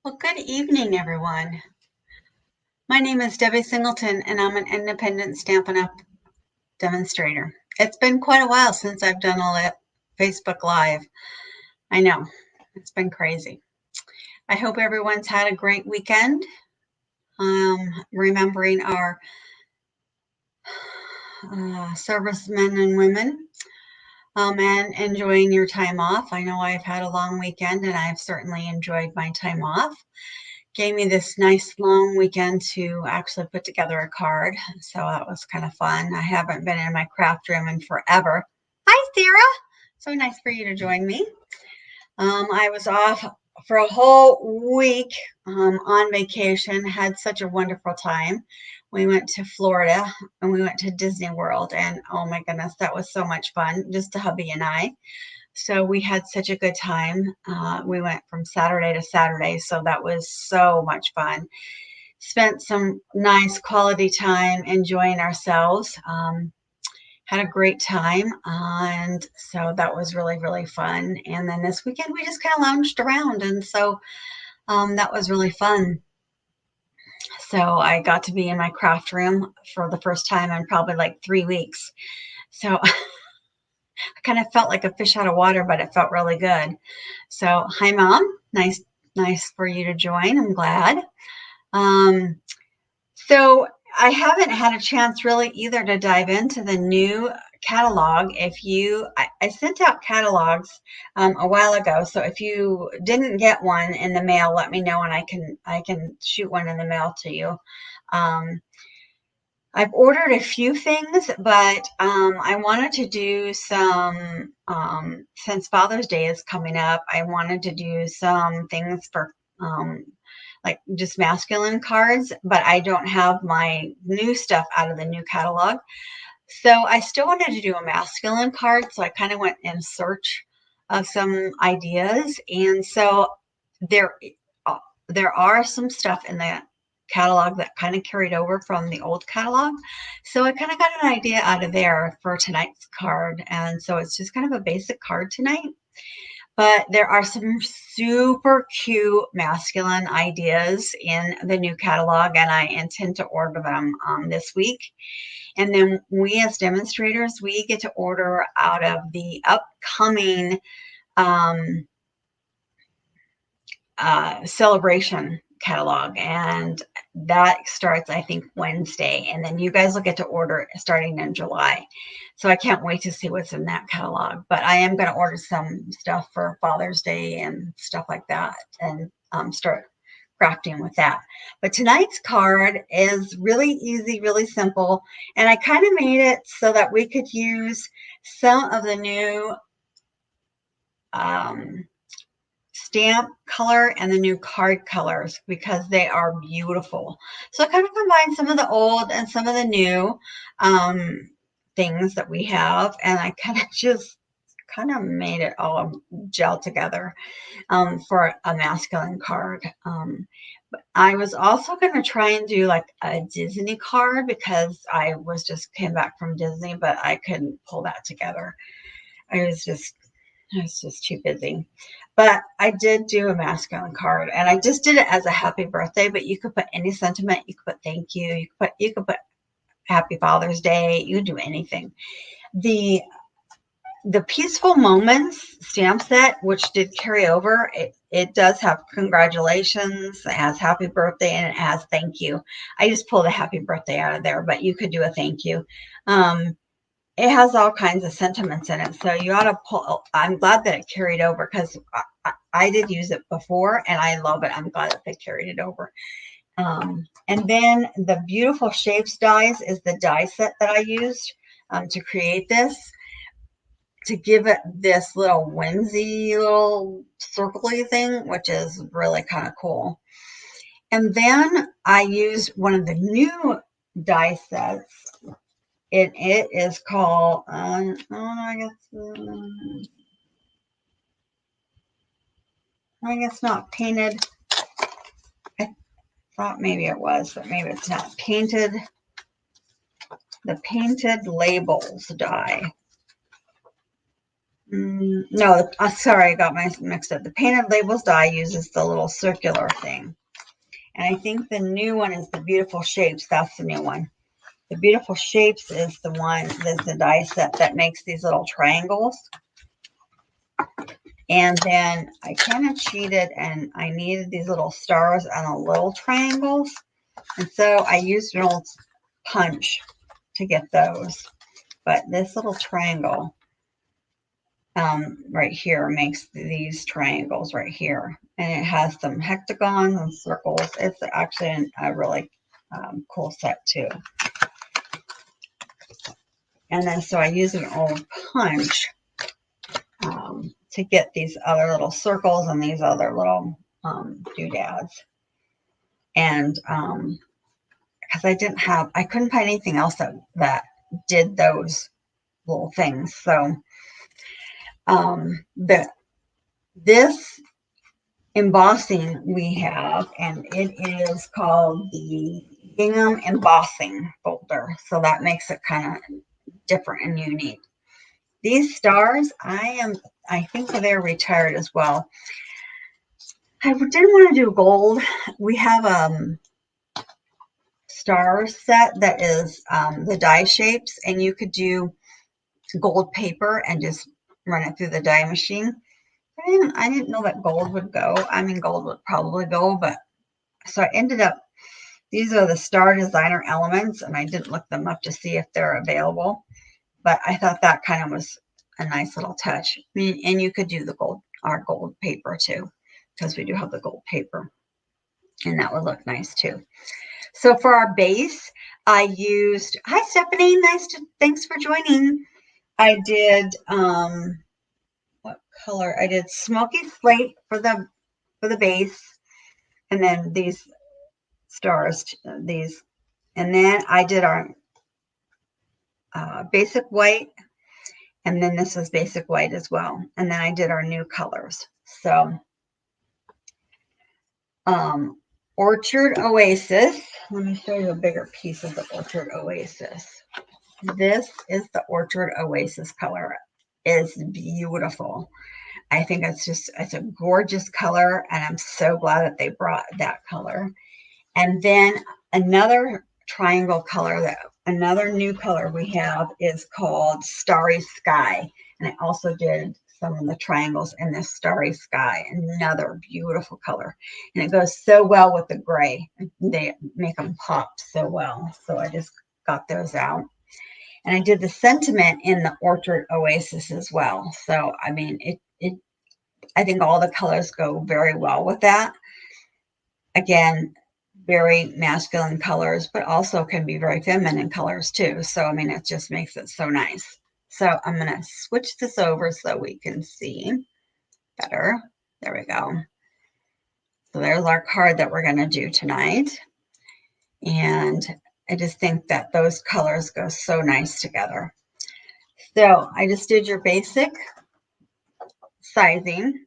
Well, good evening, everyone. My name is Debbie Singleton, and I'm an independent Stampin' Up! Demonstrator. It's been quite a while since I've done a Facebook Live. I know, it's been crazy. I hope everyone's had a great weekend, remembering our servicemen and women, and enjoying your time off. I know I've had a long weekend, and I've certainly enjoyed my time off. Gave me this nice long weekend to actually put together a card. So that was kind of fun. I haven't been in my craft room in forever. Hi, Sarah. So nice for you to join me. I was off for a whole week on vacation, had such a wonderful time. We went to Florida and we went to Disney World, and oh my goodness, that was so much fun, just a hubby and I. So we had such a good time. We went from Saturday to Saturday, so that was so much fun. Spent some nice quality time enjoying ourselves. Had a great time, and so that was really, really fun. And then this weekend, we just kind of lounged around, and so that was really fun. So I got to be in my craft room for the first time in probably like 3 weeks. So I kind of felt like a fish out of water, but it felt really good. So, hi, Mom. Nice for you to join. I'm glad. Um, so, I haven't had a chance really either to dive into the new catalog. I sent out catalogs a while ago. So, if you didn't get one in the mail, let me know and I can shoot one in the mail to you. Um, I've ordered a few things, but I wanted to do some, since Father's Day is coming up, I wanted to do some things for like just masculine cards, but I don't have my new stuff out of the new catalog. So I still wanted to do a masculine card. So I kind of went in search of some ideas. And so there, there are some stuff in the catalog that kind of carried over from the old catalog. So I kind of got an idea out of there for tonight's card. And so it's just kind of a basic card tonight. But there are some super cute masculine ideas in the new catalog, and I intend to order them this week. And then we as demonstrators, we get to order out of the upcoming um, celebration catalog, and that starts I think Wednesday, and then you guys will get to order starting in July. So I can't wait to see what's in that catalog, but I am going to order some stuff for Father's Day and stuff like that, and start crafting with that. But tonight's card is really easy, really simple, and I kind of made it so that we could use some of the new um, stamp color and the new card colors because they are beautiful. So I kind of combined some of the old and some of the new things that we have, and I kind of just kind of made it all gel together for a masculine card. But I was also going to try and do like a Disney card because I was just came back from Disney, but I couldn't pull that together. I was just too busy. But I did do a masculine card, and I just did it as a happy birthday. But you could put any sentiment. You could put thank you. You could put Happy Father's Day. You could do anything. The the Peaceful Moments stamp set, which did carry over, it does have congratulations, it has happy birthday, and it has thank you. I just pulled a happy birthday out of there, but you could do a thank you. Um, it has all kinds of sentiments in it. So you ought to pull. I'm glad that it carried over because I did use it before and I love it. I'm glad that they carried it over. And then the Beautiful Shapes dies is the die set that I used to create this, to give it this little whimsy little circly thing, which is really kind of cool. And then I used one of the new die sets. It is called, I guess not painted. I thought maybe it was, but maybe it's not painted. The Painted Labels die. No, sorry, I got my mixed up. The Painted Labels die uses the little circular thing. And I think the new one is the Beautiful Shapes. That's the new one. The Beautiful Shapes is the one, that's the die set that makes these little triangles. And then I kind of cheated and I needed these little stars on the little triangles. And so I used an old punch to get those. But this little triangle right here makes these triangles right here. And it has some hexagons and circles. It's actually a really cool set too. And then so I use an old punch to get these other little circles and these other little doodads. And because I couldn't find anything else that did those little things. So this embossing we have, and it is called the Gingham Embossing Folder. So that makes it kind of different and unique. These stars, I think they're retired as well. I didn't want to do gold. We have star set that is the die shapes, and you could do gold paper and just run it through the die machine. I didn't know that gold would go. I mean, gold would probably go, but so I ended up, these are the Star Designer elements, and I didn't look them up to see if they're available, but I thought that kind of was a nice little touch. I mean, and you could do the our gold paper too, because we do have the gold paper, and that would look nice too. So for our base, I used, hi Stephanie, thanks for joining. I did, what color? I did Smoky Slate for the base, and then these stars, these, and then I did our basic white, and then this is basic white as well. And then I did our new colors. So Orchard Oasis. Let me show you a bigger piece of the Orchard Oasis. This is the Orchard Oasis color. It's beautiful. I think it's a gorgeous color, and I'm so glad that they brought that color. And then another triangle color, another new color we have is called Starry Sky. And I also did some of the triangles in this Starry Sky, another beautiful color. And it goes so well with the gray. They make them pop so well. So I just got those out. And I did the sentiment in the Orchard Oasis as well. So, I mean, I think all the colors go very well with that. Again, very masculine colors, but also can be very feminine colors too. So, I mean, it just makes it so nice. So I'm going to switch this over so we can see better. There we go. So there's our card that we're going to do tonight. And I just think that those colors go so nice together. So I just did your basic sizing,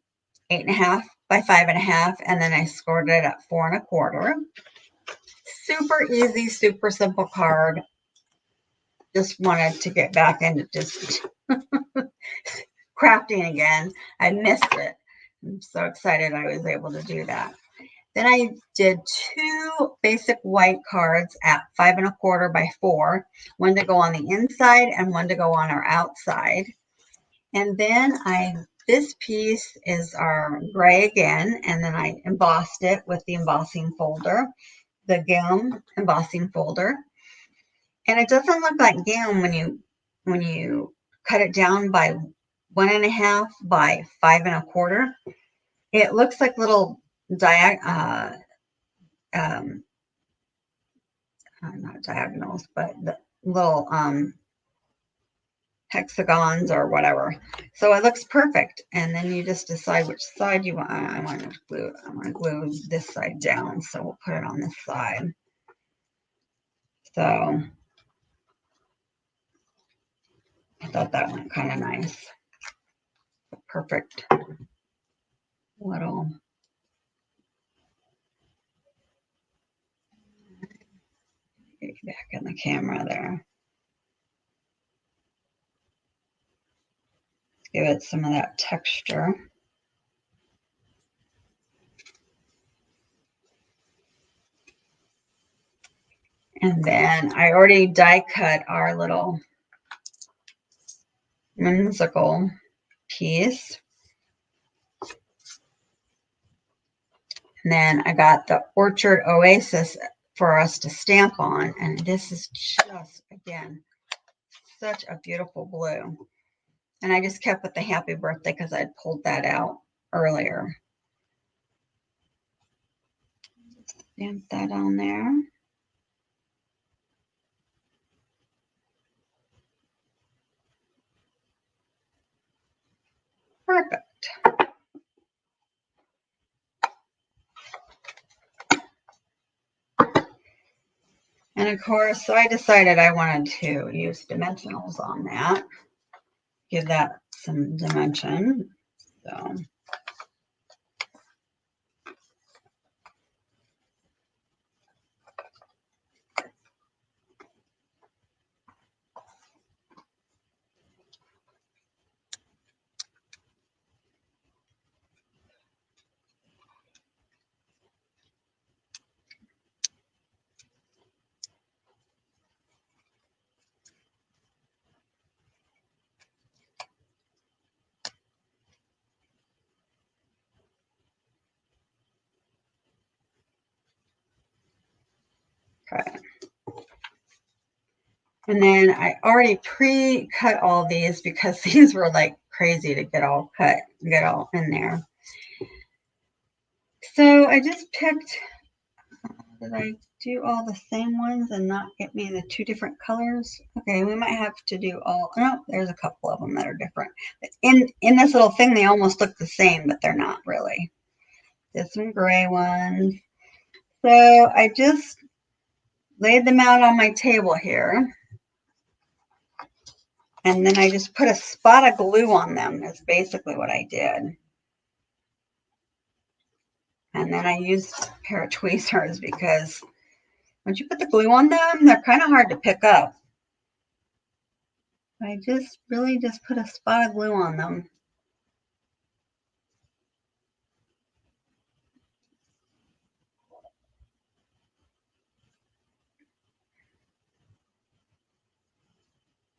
8.5 by 5.5, and then I scored it at 4.25. Super easy, super simple card. Just wanted to get back into just crafting again. I missed it. I'm so excited I was able to do that. Then I did 2 basic white cards at 5.25 by 4, one to go on the inside and one to go on our outside. And then this piece is our gray again, and then I embossed it with the embossing folder, the Gingham embossing folder. And it doesn't look like gingham when you cut it down by 1.5 by 5.25. It looks like little not diagonals, but the little hexagons or whatever. So it looks perfect. And then you just decide which side you want. I want to glue this side down, so we'll put it on this side. So I thought that went kind of nice. Perfect little. Get back in the camera there. Give it some of that texture. And then I already die cut our little whimsical piece. And then I got the Orchard Oasis for us to stamp on. And this is just, again, such a beautiful blue. And I just kept with the happy birthday because I'd pulled that out earlier. Stamp that on there. Perfect. And of course, so I decided I wanted to use dimensionals on that. Give that some dimension. So okay. And then I already pre-cut all these because these were like crazy to get all cut, get all in there. So I just picked, did I do all the same ones and not get me the two different colors? Okay, we might have to do all, no, there's a couple of them that are different. In this little thing, they almost look the same, but they're not really. There's some gray ones. So I just laid them out on my table here. And then I just put a spot of glue on them. That's basically what I did. And then I used a pair of tweezers because once you put the glue on them, they're kind of hard to pick up. I just really just put a spot of glue on them.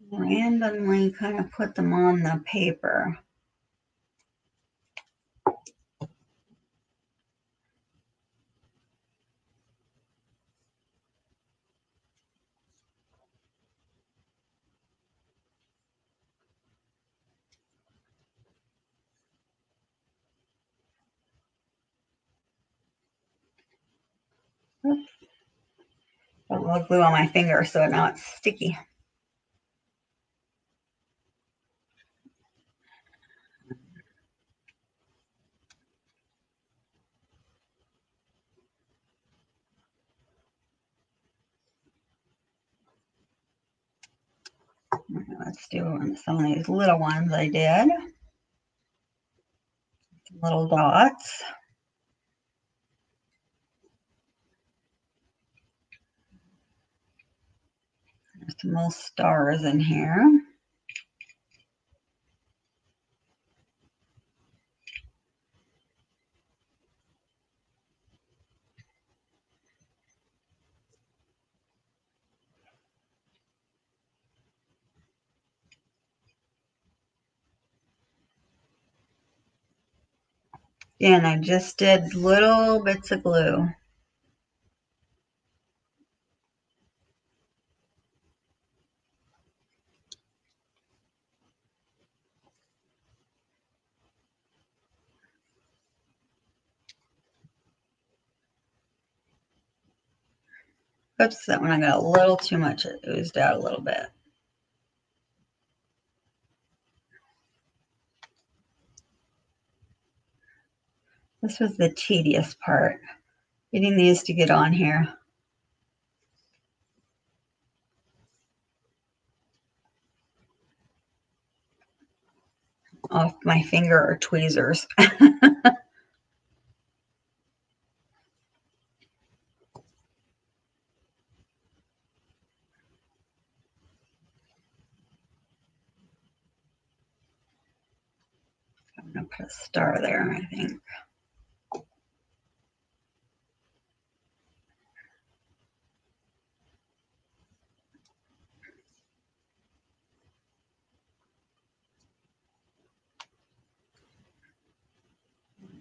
Randomly kind of put them on the paper. Put a little glue on my finger so now it's sticky. Let's do some of these little ones I did. Little dots. There's some little stars in here. And I just did little bits of glue. Oops, that one I got a little too much. It oozed out a little bit. This was the tedious part, getting these to get on here. Off my finger or tweezers. a star there, I think.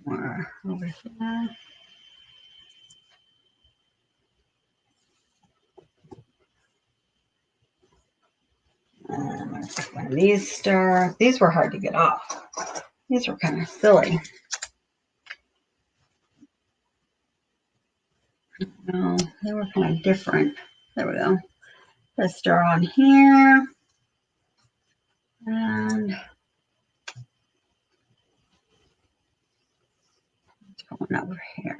More over here. And these stars, these were hard to get off. These were kind of silly. No, they were kind of different. There we go. Put a star on here. And it's going over here.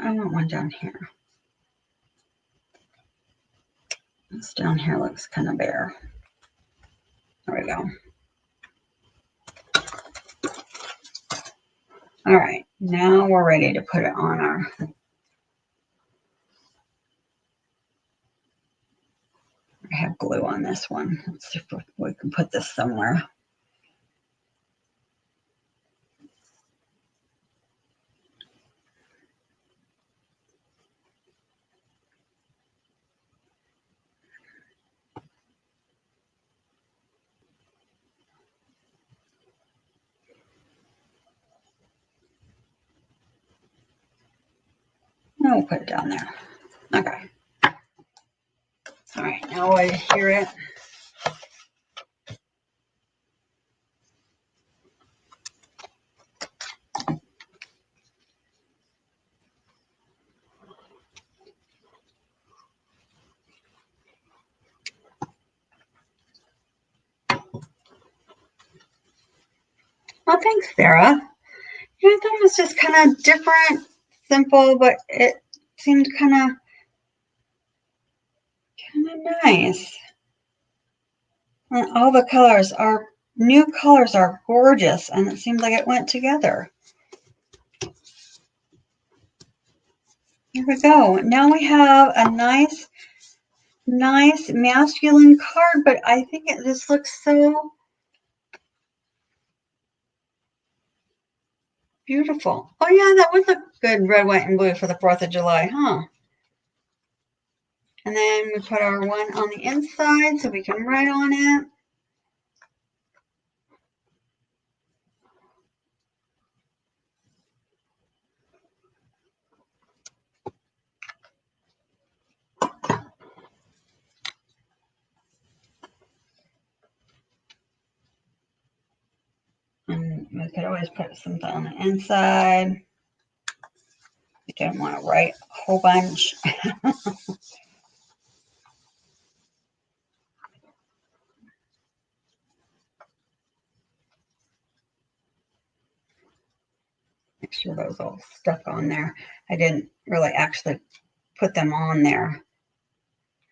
I want one down here. This down here looks kind of bare. There we go. All right, now we're ready to put it on our. I have glue on this one. Let's see if we can put this somewhere. No, we'll put it down there. Okay. All right, now I hear it. Well, thanks, Sarah. Yeah, I thought it was just kind of different, simple, but it seemed kind of nice. And all the colors are new colors are gorgeous, and it seemed like it went together. Here we go. Now we have a nice masculine card, but I think it just looks so beautiful. Oh yeah, that would look good, red, white, and blue for the 4th of July, huh? And then we put our one on the inside so we can write on it. And we could always put something on the inside. You don't want to write a whole bunch. Make sure those all stuck on there. I didn't really actually put them on there.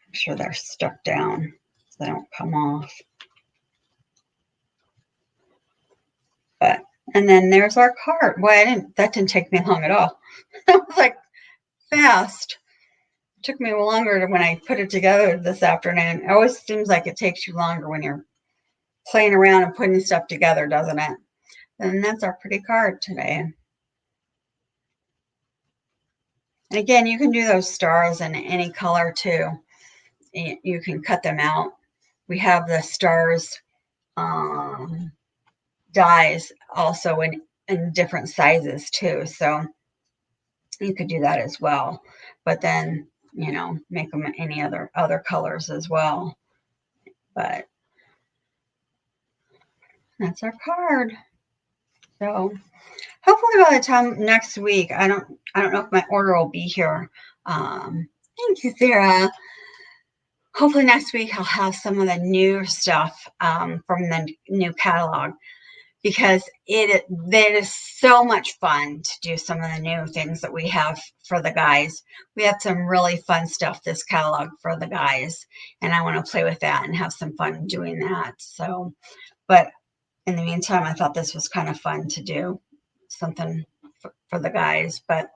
Make sure they're stuck down so they don't come off. But and then there's our card. Well, that didn't take me long at all. That was like fast. It took me longer when I put it together this afternoon. It always seems like it takes you longer when you're playing around and putting stuff together, doesn't it? And that's our pretty card today. And again, you can do those stars in any color too. You can cut them out. We have the stars dies also in different sizes too. So you could do that as well. But then, you know, make them any other colors as well. But that's our card. So hopefully by the time next week, I don't know if my order will be here. Thank you, Sarah. Hopefully next week I'll have some of the new stuff from the new catalog, because it is so much fun to do some of the new things that we have for the guys. We have some really fun stuff this catalog for the guys, and I want to play with that and have some fun doing that. So, but in the meantime, I thought this was kind of fun to do something for the guys. But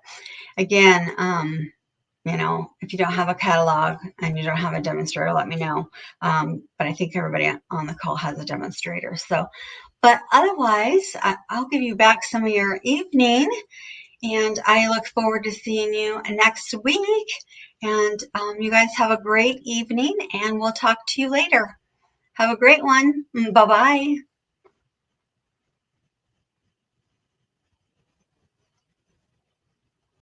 again, if you don't have a catalog and you don't have a demonstrator, let me know. But I think everybody on the call has a demonstrator. But otherwise, I'll give you back some of your evening, and I look forward to seeing you next week. And you guys have a great evening, and we'll talk to you later. Have a great one. Bye-bye.